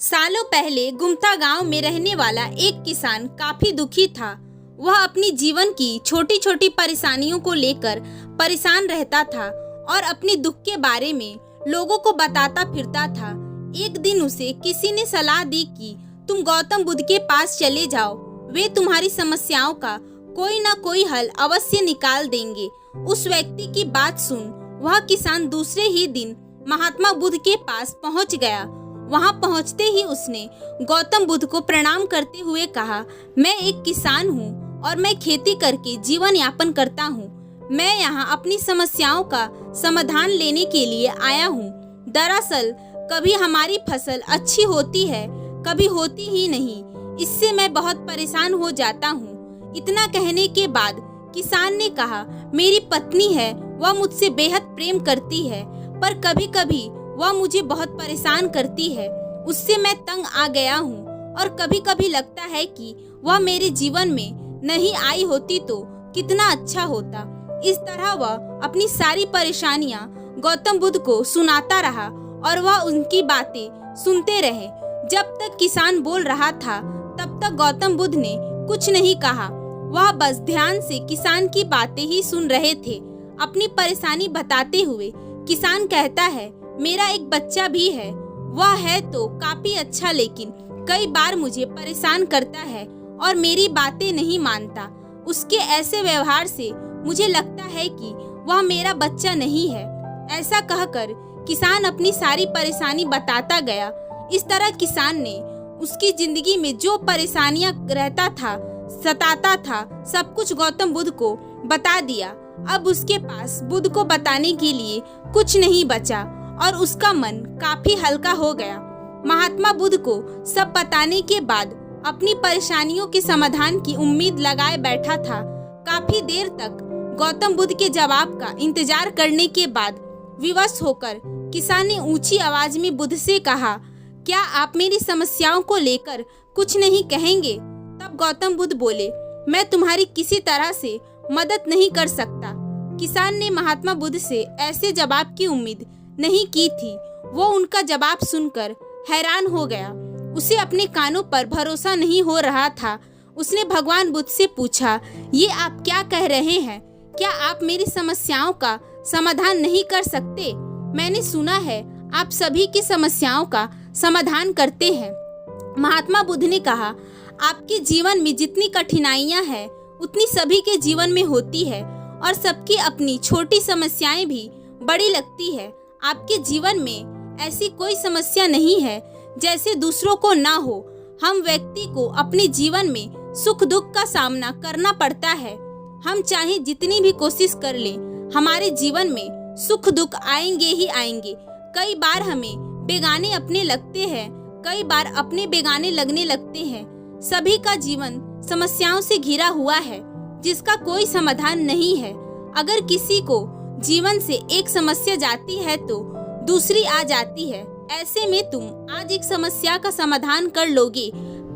सालों पहले गुमथा गांव में रहने वाला एक किसान काफी दुखी था। वह अपनी जीवन की छोटी छोटी परेशानियों को लेकर परेशान रहता था और अपनी दुख के बारे में लोगों को बताता फिरता था। एक दिन उसे किसी ने सलाह दी कि तुम गौतम बुद्ध के पास चले जाओ, वे तुम्हारी समस्याओं का कोई ना कोई हल अवश्य निकाल देंगे। उस व्यक्ति की बात सुन वह किसान दूसरे ही दिन महात्मा बुद्ध के पास पहुंच गया। वहां पहुंचते ही उसने गौतम बुद्ध को प्रणाम करते हुए कहा, मैं एक किसान हूं और मैं खेती करके जीवन यापन करता हूं। मैं यहां अपनी समस्याओं का समाधान लेने के लिए आया हूं। दरअसल कभी हमारी फसल अच्छी होती है, कभी होती ही नहीं। इससे मैं बहुत परेशान हो जाता हूं। इतना कहने के बाद किसान ने कहा, मेरी पत्नी है, वह मुझसे बेहद प्रेम करती है, पर कभी कभी वह मुझे बहुत परेशान करती है। उससे मैं तंग आ गया हूँ और कभी कभी लगता है कि वह मेरे जीवन में नहीं आई होती तो कितना अच्छा होता। इस तरह वह अपनी सारी परेशानियाँ गौतम बुद्ध को सुनाता रहा और वह उनकी बातें सुनते रहे। जब तक किसान बोल रहा था तब तक गौतम बुद्ध ने कुछ नहीं कहा। वह बस ध्यान से किसान की बातें ही सुन रहे थे। अपनी परेशानी बताते हुए किसान कहता है, मेरा एक बच्चा भी है, वह है तो काफी अच्छा, लेकिन कई बार मुझे परेशान करता है और मेरी बातें नहीं मानता। उसके ऐसे व्यवहार से मुझे लगता है कि वह मेरा बच्चा नहीं है। ऐसा कहकर किसान अपनी सारी परेशानी बताता गया। इस तरह किसान ने उसकी जिंदगी में जो परेशानियां रहता था, सताता था, सब कुछ गौतम बुद्ध को बता दिया। अब उसके पास बुद्ध को बताने के लिए कुछ नहीं बचा और उसका मन काफी हल्का हो गया। महात्मा बुद्ध को सब बताने के बाद अपनी परेशानियों के समाधान की उम्मीद लगाए बैठा था। काफी देर तक गौतम बुद्ध के जवाब का इंतजार करने के बाद विवश होकर किसान ने ऊंची आवाज में बुद्ध से कहा, क्या आप मेरी समस्याओं को लेकर कुछ नहीं कहेंगे? तब गौतम बुद्ध बोले, मैं तुम्हारी किसी तरह से मदद नहीं कर सकता। किसान ने महात्मा बुद्ध से ऐसे जवाब की उम्मीद नहीं की थी। वो उनका जवाब सुनकर हैरान हो गया। उसे अपने कानों पर भरोसा नहीं हो रहा था। उसने भगवान बुद्ध से पूछा, ये आप क्या कह रहे हैं? क्या आप मेरी समस्याओं का समाधान नहीं कर सकते? मैंने सुना है आप सभी की समस्याओं का समाधान करते हैं। महात्मा बुद्ध ने कहा, आपके जीवन में जितनी कठिनाइयां हैं उतनी सभी के जीवन में होती है और सबकी अपनी छोटी समस्याएं भी बड़ी लगती है। आपके जीवन में ऐसी कोई समस्या नहीं है जैसे दूसरों को ना हो। हम व्यक्ति को अपने जीवन में सुख दुख का सामना करना पड़ता है। हम चाहे जितनी भी कोशिश कर लें, हमारे जीवन में सुख दुख आएंगे ही आएंगे। कई बार हमें बेगाने अपने लगते हैं, कई बार अपने बेगाने लगने लगते हैं। सभी का जीवन समस्याओं से घिरा हुआ है जिसका कोई समाधान नहीं है। अगर किसी को जीवन से एक समस्या जाती है तो दूसरी आ जाती है। ऐसे में तुम आज एक समस्या का समाधान कर लोगे,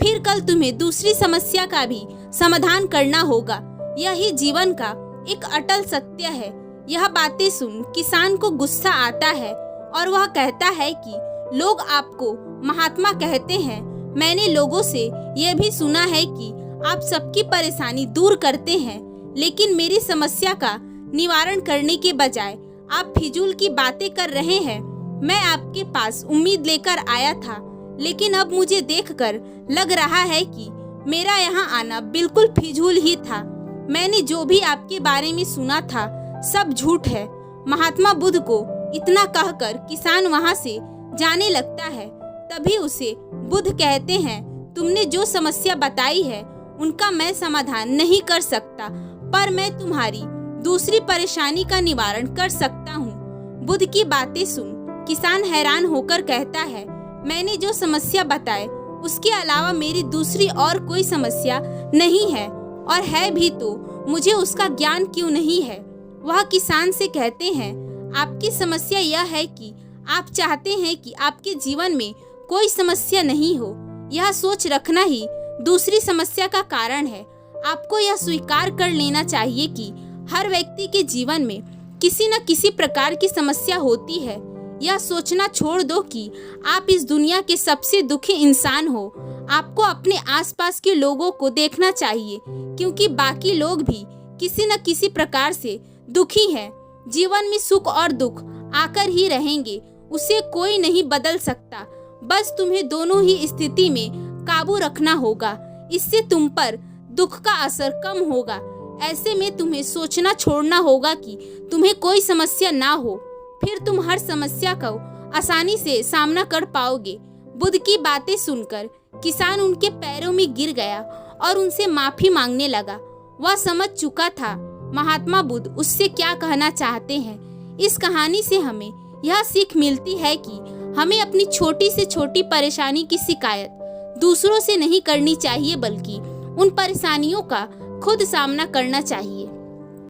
फिर कल तुम्हें दूसरी समस्या का भी समाधान करना होगा। यही जीवन का एक अटल सत्य है। यह बातें सुन किसान को गुस्सा आता है और वह कहता है कि लोग आपको महात्मा कहते हैं। मैंने लोगों से यह भी सुना है कि आप सबकी परेशानी दूर करते हैं, लेकिन मेरी समस्या का निवारण करने के बजाय आप फिजूल की बातें कर रहे हैं। मैं आपके पास उम्मीद लेकर आया था, लेकिन अब मुझे देखकर लग रहा है कि मेरा यहाँ आना बिल्कुल फिजूल ही था। मैंने जो भी आपके बारे में सुना था सब झूठ है। महात्मा बुद्ध को इतना कहकर किसान वहाँ से जाने लगता है। तभी उसे बुद्ध कहते हैं, तुमने जो समस्या बताई है उनका मैं समाधान नहीं कर सकता, पर मैं तुम्हारी दूसरी परेशानी का निवारण कर सकता हूँ। बुद्ध की बातें सुन किसान हैरान होकर कहता है, मैंने जो समस्या बताए उसके अलावा मेरी दूसरी और कोई समस्या नहीं है, और है भी तो मुझे उसका ज्ञान क्यों नहीं है? वह किसान से कहते हैं, आपकी समस्या यह है कि आप चाहते हैं कि आपके जीवन में कोई समस्या नहीं हो। यह सोच रखना ही दूसरी समस्या का कारण है। आपको यह स्वीकार कर लेना चाहिए कि हर व्यक्ति के जीवन में किसी न किसी प्रकार की समस्या होती है। यह सोचना छोड़ दो कि आप इस दुनिया के सबसे दुखी इंसान हो। आपको अपने आसपास के लोगों को देखना चाहिए, क्योंकि बाकी लोग भी किसी न किसी प्रकार से दुखी हैं। जीवन में सुख और दुख आकर ही रहेंगे, उसे कोई नहीं बदल सकता। बस तुम्हें दोनों ही स्थिति में काबू रखना होगा, इससे तुम पर दुख का असर कम होगा। ऐसे में तुम्हें सोचना छोड़ना होगा कि तुम्हें कोई समस्या ना हो, फिर तुम हर समस्या का आसानी से सामना कर पाओगे। बुद्ध की बातें सुनकर किसान उनके पैरों में गिर गया और उनसे माफी मांगने लगा। वह समझ चुका था महात्मा बुद्ध उससे क्या कहना चाहते हैं। इस कहानी से हमें यह सीख मिलती है कि हमें अपनी छोटी से छोटी परेशानी की शिकायत दूसरों से नहीं करनी चाहिए, बल्कि उन परेशानियों का खुद सामना करना चाहिए।